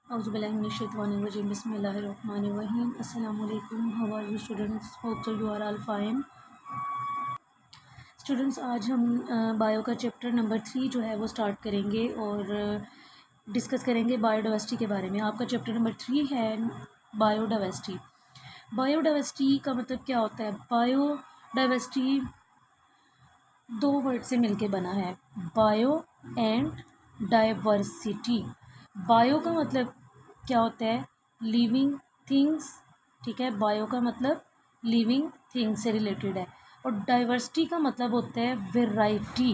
औज़ुबिल्लाहिमिनश्शैतानिर्रजीम बिस्मिल्लाहिर्रहमानिर्रहीम। अस्सलामु अलैकुम। How are you students? Hope so you are all fine. Students, आज हम बायो का चैप्टर नंबर 3 जो है वो स्टार्ट करेंगे और डिस्कस करेंगे बायोडाइवर्सिटी के बारे में। आपका चैप्टर नंबर 3 है बायोडाइवर्सिटी। बायोडाइवर्सिटी का मतलब क्या होता है? बायोडाइवर्सिटी दो वर्ड से मिलके बना है, बायो एंड डाइवर्सिटी। बायो का मतलब क्या होता है? Living things. ठीक है, बायो का मतलब लिविंग थिंग्स से रिलेटेड है। और डाइवर्सिटी का मतलब होता है वेराइटी।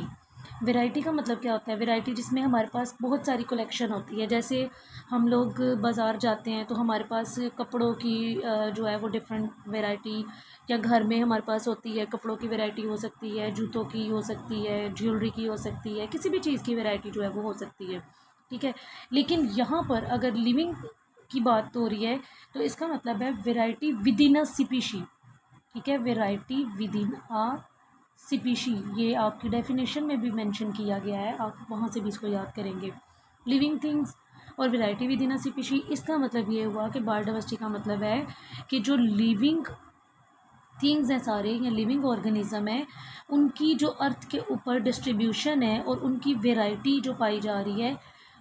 वेराइटी का मतलब क्या होता है? वेराइटी जिसमें हमारे पास बहुत सारी कलेक्शन होती है। जैसे हम लोग बाज़ार जाते हैं तो हमारे पास कपड़ों की जो है वो डिफरेंट वेराइटी, या घर में हमारे पास होती है, कपड़ों की वैरायटी हो सकती है, जूतों की हो सकती है, ज्वेलरी की हो सकती है, किसी भी चीज़ की वैरायटी जो है वो हो सकती है। ठीक है, लेकिन यहाँ पर अगर लिविंग की बात हो रही है तो इसका मतलब है variety with in a species. ठीक है, variety with in a species, ये आपकी डेफिनेशन में भी मेंशन किया गया है, आप वहाँ से भी इसको याद करेंगे। लिविंग थिंग्स और variety with in a species, इसका मतलब ये हुआ कि बायोडाइवर्सिटी का मतलब है कि जो लिविंग थिंग्स हैं सारे, या लिविंग ऑर्गेनिज्म है, उनकी जो अर्थ के ऊपर डिस्ट्रीब्यूशन है और उनकी वैरायटी जो पाई जा रही है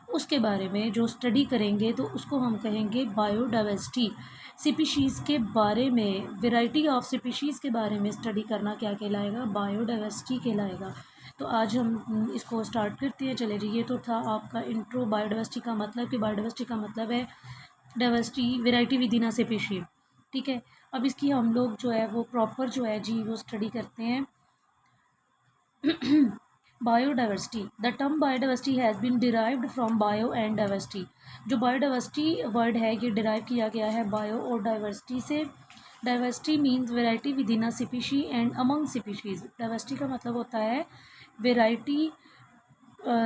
उसके बारे में जो स्टडी करेंगे तो उसको हम कहेंगे बायोडाइवर्सिटी। स्पीशीज़ के बारे में, वैरायटी ऑफ स्पीशीज़ के बारे में स्टडी करना क्या कहलाएगा? बायोडाइवर्सिटी कहलाएगा। तो आज हम इसको स्टार्ट करते हैं। चले जी, ये तो था आपका इंट्रो बायोडाइवर्सिटी का मतलब, कि बायोडाइवर्सिटी का मतलब है diversity, variety with in a species. ठीक है, अब इसकी हम लोग जो है वो प्रॉपर जो है जी वो स्टडी करते हैं। Biodiversity, the term biodiversity has been derived from bio and diversity. जो बायोडाइवर्सिटी वर्ड है ये डिराइव किया गया है बायो और डाइवर्सिटी से। Diversity means variety with in a species and among species. Diversity का मतलब होता है वेराइटी,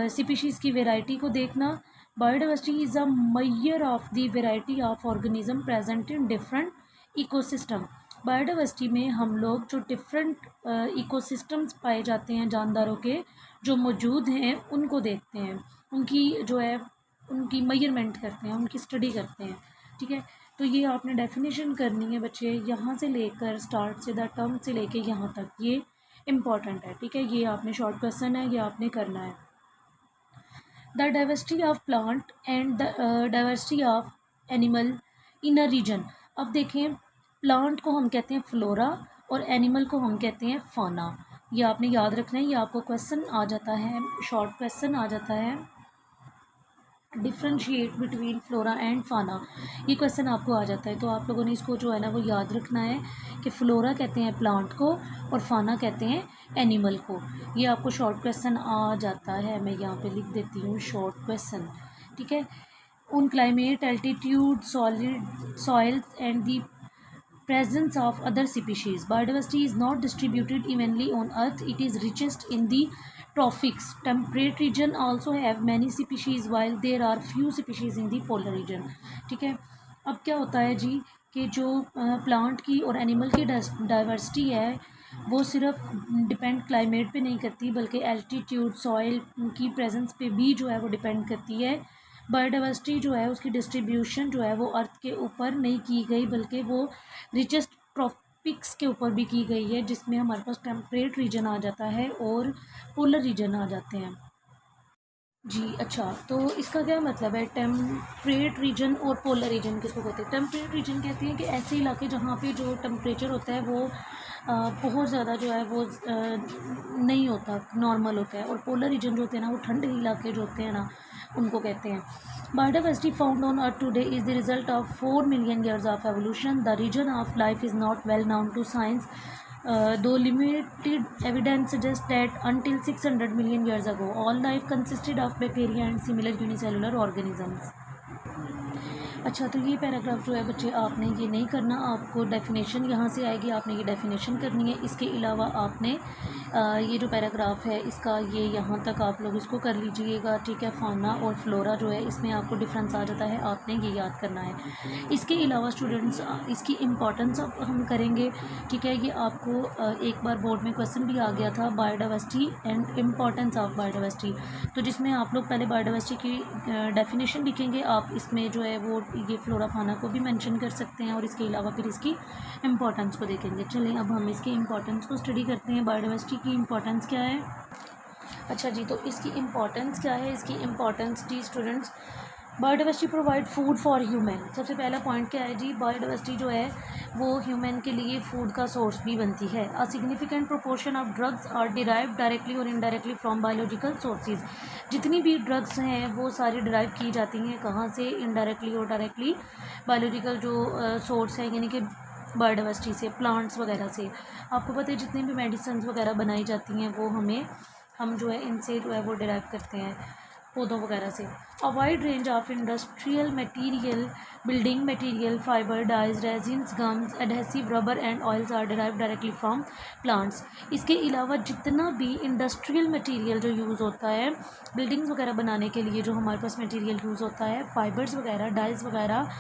स्पीशीज़ की वेराइटी को देखना। Biodiversity is a measure of the variety of organism present in different ecosystem. Biodiversity में हम लोग जो डिफरेंट इकोसिस्टम्स पाए जाते हैं जानदारों के जो मौजूद हैं उनको देखते हैं, उनकी जो है उनकी मेजरमेंट करते हैं, उनकी स्टडी करते हैं। ठीक है, तो ये आपने डेफिनेशन करनी है बच्चे, यहाँ से लेकर स्टार्ट से द टर्म से लेकर यहाँ तक, ये इम्पॉर्टेंट है। ठीक है, ये आपने शॉर्ट क्वेश्चन है, ये आपने करना है। The diversity of plant and the diversity of animal in a region. अब देखें, प्लांट को हम कहते हैं फ्लोरा और एनिमल को हम कहते हैं फाना। ये आपने याद रखना है, ये आपको क्वेश्चन आ जाता है, शॉर्ट क्वेश्चन आ जाता है, डिफ्रेंशिएट बिटवीन फ्लोरा एंड फाना। ये क्वेश्चन आपको आ जाता है, तो आप लोगों ने इसको जो है ना वो याद रखना है कि फ्लोरा कहते हैं प्लांट को और फाना कहते हैं एनिमल को। ये आपको शॉर्ट क्वेश्चन आ जाता है, मैं यहाँ पे लिख देती हूँ शॉर्ट क्वेश्चन। ठीक है, उन climate, altitude, solid soils and the presence of other species. Biodiversity is not distributed evenly on Earth. It is richest in the tropics. Temperate region also have many species while there are few species in the polar region. ठीक है, अब क्या होता है जी कि जो plant की और एनिमल की डाइवर्सिटी है वो सिर्फ डिपेंड क्लाइमेट पे नहीं करती, बल्कि एल्टीट्यूड, सॉइल की प्रेजेंस पे भी जो है वो डिपेंड करती है। बायोडाइवर्सिटी जो है उसकी डिस्ट्रीब्यूशन जो है वो अर्थ के ऊपर नहीं की गई, बल्कि वो रिचेस्ट ट्रॉपिक्स के ऊपर भी की गई है, जिसमें हमारे पास टेम्परेट रीजन आ जाता है और पोलर रीजन आ जाते हैं जी। अच्छा, तो इसका क्या मतलब है? टेम्परेट रीजन और पोलर रीजन किसको कहते हैं? टेम्परेट रीजन कहते हैं कि ऐसे इलाके जहाँ पे जो टेम्परेचर होता है वो बहुत ज़्यादा जो है वो नहीं होता, नॉर्मल होता है। और पोलर रीजन जो होते हैं ना, वो ठंडे इलाके जो होते हैं ना, उनको कहते हैं। Biodiversity found on earth today is the result of 4 million years of evolution. The region of life is not well known to science, though limited evidence suggests that until 600 million years ago, all life consisted of bacteria and similar unicellular organisms. अच्छा, तो ये paragraph जो है बच्चे आपने ये नहीं करना, आपको डेफिनेशन यहाँ से आएगी, आपने ये डेफिनेशन करनी है। इसके अलावा आपने ये जो पैराग्राफ है इसका ये यहाँ तक आप लोग इसको कर लीजिएगा, ठीक है। फाना और फ्लोरा जो है इसमें आपको डिफरेंस आ जाता है, आपने ये याद करना है। इसके अलावा स्टूडेंट्स इसकी इम्पॉर्टेंस अब हम करेंगे, ठीक है। ये आपको एक बार बोर्ड में क्वेश्चन भी आ गया था, biodiversity and importance of biodiversity, तो जिसमें आप लोग पहले बायोडाइवर्सिटी की डेफिनेशन लिखेंगे, आप इसमें जो है वो ये फ्लोरा फाना को भी मेंशन कर सकते हैं और इसके अलावा फिर इसकी इम्पोर्टेंस को देखेंगे। चलिए अब हम इसकी इम्पोर्टेंस को स्टडी करते हैं। बायोडाइवर्सिटी की इम्पोर्टेंस क्या है? अच्छा जी, तो इसकी इम्पोर्टेंस क्या है? इसकी इम्पोर्टेंस जी students, biodiversity provide food for human. सबसे पहला पॉइंट क्या है जी, बायोडाइवर्सिटी जो है वो ह्यूमन के लिए फूड का सोर्स भी बनती है। A significant proportion of drugs are derive directly और इनडायरेक्टली फ्रॉम बायोलॉजिकल सोर्सेज। जितनी भी ड्रग्स हैं वो सारी डिराइव की जाती हैं कहाँ से? इनडायरेक्टली और डायरेक्टली बायोलॉजिकल जो सोर्स है, यानी कि बायोडाइवर्सिटी से, प्लांट्स वगैरह से। आपको पता है जितनी भी मेडिसिन वगैरह बनाई जाती हैं वो हम जो है इनसे जो है वो डिराइव करते हैं, पौधों वगैरह से। A wide range of industrial material, building material, fibre, dyes, resins, gums, adhesive, rubber and oils are derive directly from plants. इसके अलावा जितना भी इंडस्ट्रियल मटेरियल जो यूज़ होता है बिल्डिंग्स वगैरह बनाने के लिए, जो हमारे पास मटेरियल यूज़ होता है, फाइबर्स वगैरह, डाइज वगैरह,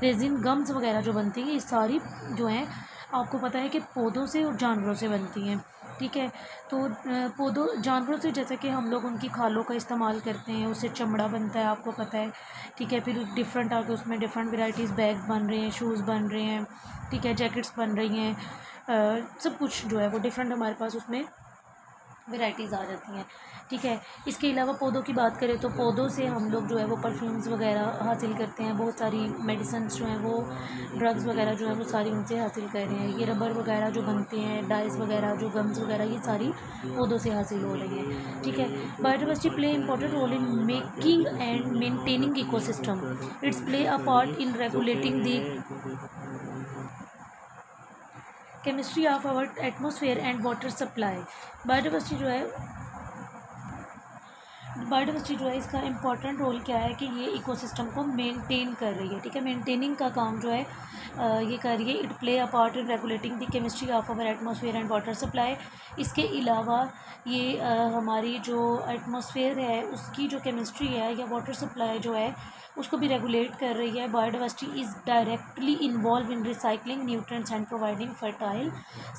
रेजिन, गम्स वगैरह जो बनती हैं, ये सारी जो हैं आपको पता है कि पौधों से और जानवरों से बनती हैं, ठीक है। तो पौधों जानवरों से जैसे कि हम लोग उनकी खालों का इस्तेमाल करते हैं, उससे चमड़ा बनता है, आपको पता है, ठीक है। फिर डिफरेंट आके उसमें डिफरेंट वेराइटीज़, बैग्स बन रहे हैं, शूज़ बन रहे हैं, ठीक है, जैकेट्स बन रही हैं, सब कुछ जो है वो डिफरेंट हमारे पास उसमें वेराइटीज़ आ जाती हैं, ठीक है। इसके अलावा पौधों की बात करें तो पौधों से हम लोग जो है वो परफ्यूम्स वगैरह हासिल करते हैं, बहुत सारी मेडिसिन जो हैं वो, ड्रग्स वगैरह जो है वो सारी उनसे हासिल कर रहे हैं। ये रबर वगैरह जो बनते हैं, डाइस वगैरह जो, गम्स वगैरह, ये सारी पौधों से हासिल हो रही हैं, ठीक है। Biodiversity play important role in making and maintaining ecosystem. It's play a part in regulating the chemistry of our atmosphere and water supply. Biodiversity जो है इसका इंपॉर्टेंट रोल क्या है कि ये इकोसिस्टम को मेंटेन कर रही है, ठीक है। मेंटेनिंग का काम जो है ये कर रही है। It play a part in regulating the chemistry of our atmosphere and water supply. इसके अलावा ये हमारी जो एटमॉस्फेयर है उसकी जो केमिस्ट्री है या वाटर सप्लाई जो है उसको भी रेगुलेट कर रही है। Biodiversity is directly involve in recycling nutrients and providing fertile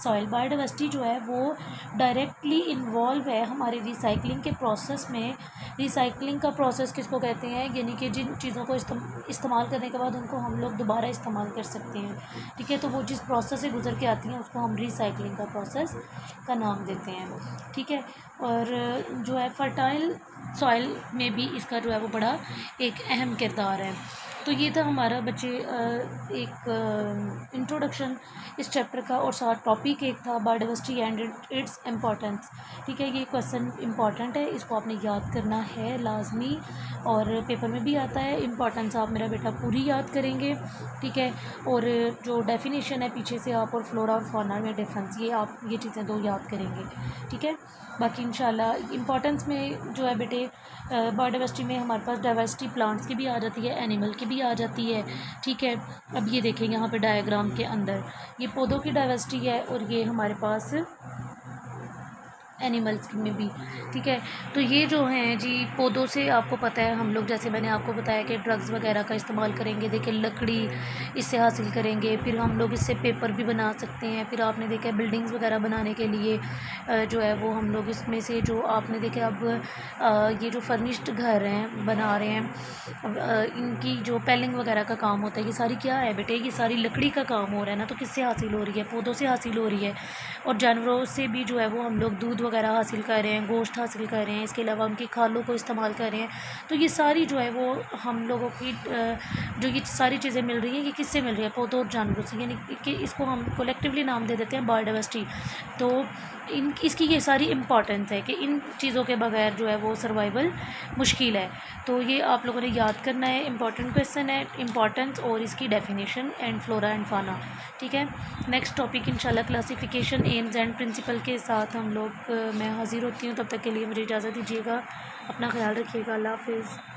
soil. Biodiversity जो है वो डायरेक्टली इन्वॉल्व है हमारे रिसाइकलिंग के प्रोसेस में। रिसाइकलिंग का प्रोसेस किसको कहते हैं? यानी कि जिन चीज़ों को इस्तेमाल करने के बाद उनको हम लोग दोबारा इस्तेमाल कर सकते हैं, ठीक है। तो वो जिस प्रोसेस से गुजर के आती हैं उसको हम रिसाइकलिंग का प्रोसेस का नाम देते हैं, ठीक है। और जो है फर्टाइल सॉइल में भी इसका जो है वो बड़ा एक अहम किरदार है। तो ये था हमारा बच्चे एक इंट्रोडक्शन इस चैप्टर का, और साथ टॉपिक एक था बायोडाइवर्सिटी एंड इट्स इम्पॉर्टेंस, ठीक है। ये क्वेश्चन इंपॉर्टेंट है, इसको आपने याद करना है लाजमी, और पेपर में भी आता है। इम्पॉर्टेंस आप मेरा बेटा पूरी याद करेंगे, ठीक है। और जो डेफिनेशन है पीछे से आप, और फ्लोरा और फौना में डिफरेंस, ये आप ये चीज़ें दो याद करेंगे, ठीक है। बाकी इंशाल्लाह इम्पॉर्टेंस में जो है बेटे बायोडाइवर्सिटी में हमारे पास डाइवर्सिटी प्लांट्स की भी आ जाती है, एनिमल की भी आ जाती है, ठीक है। अब ये देखें यहाँ पे डायग्राम के अंदर ये पौधों की डाइवर्सिटी है और ये हमारे पास एनिमल्स में भी, ठीक है। तो ये जो हैं जी पौधों से आपको पता है हम लोग, जैसे मैंने आपको बताया कि ड्रग्स वगैरह का इस्तेमाल करेंगे, देखिए लकड़ी इससे हासिल करेंगे, फिर हम लोग इससे पेपर भी बना सकते हैं। फिर आपने देखा बिल्डिंग्स वगैरह बनाने के लिए जो है वो हम लोग इसमें से जो आपने देखा अब ये जो फर्निश्ड घर हैं बना रहे हैं, इनकी जो पेलिंग वगैरह का काम होता है, ये सारी क्या है बेटे? ये सारी लकड़ी का काम हो रहा है ना। तो किससे हासिल हो रही है? पौधों से हासिल हो रही है। और जानवरों से भी जो है वो हम लोग दूध वगैरह हासिल कर रहे हैं, गोश्त हासिल कर रहे हैं, इसके अलावा उनकी खालों को इस्तेमाल कर रहे हैं। तो ये सारी जो है वो हम लोगों की जो ये सारी चीज़ें मिल रही हैं, ये किससे मिल रही है? पौधों और जानवरों से, यानी कि इसको हम कलेक्टिवली नाम दे देते हैं बायोडाइवर्सिटी। तो इसकी ये सारी इम्पॉर्टेंस है कि इन चीज़ों के बगैर जो है वो सर्वाइवल मुश्किल है। तो ये आप लोगों ने याद करना है, इंपॉर्टेंट क्वेश्चन है, इंपॉर्टेंस और इसकी डेफिनेशन एंड फ्लोरा एंड फाना, ठीक है। नेक्स्ट टॉपिक इंशाल्लाह क्लासिफिकेशन, एम्स एंड प्रिंसिपल के साथ हम लोग मैं हाजिर होती हूँ। तब तक के लिए मुझे इजाज़त दीजिएगा, अपना ख्याल रखिएगा, अल्लाह हाफिज़।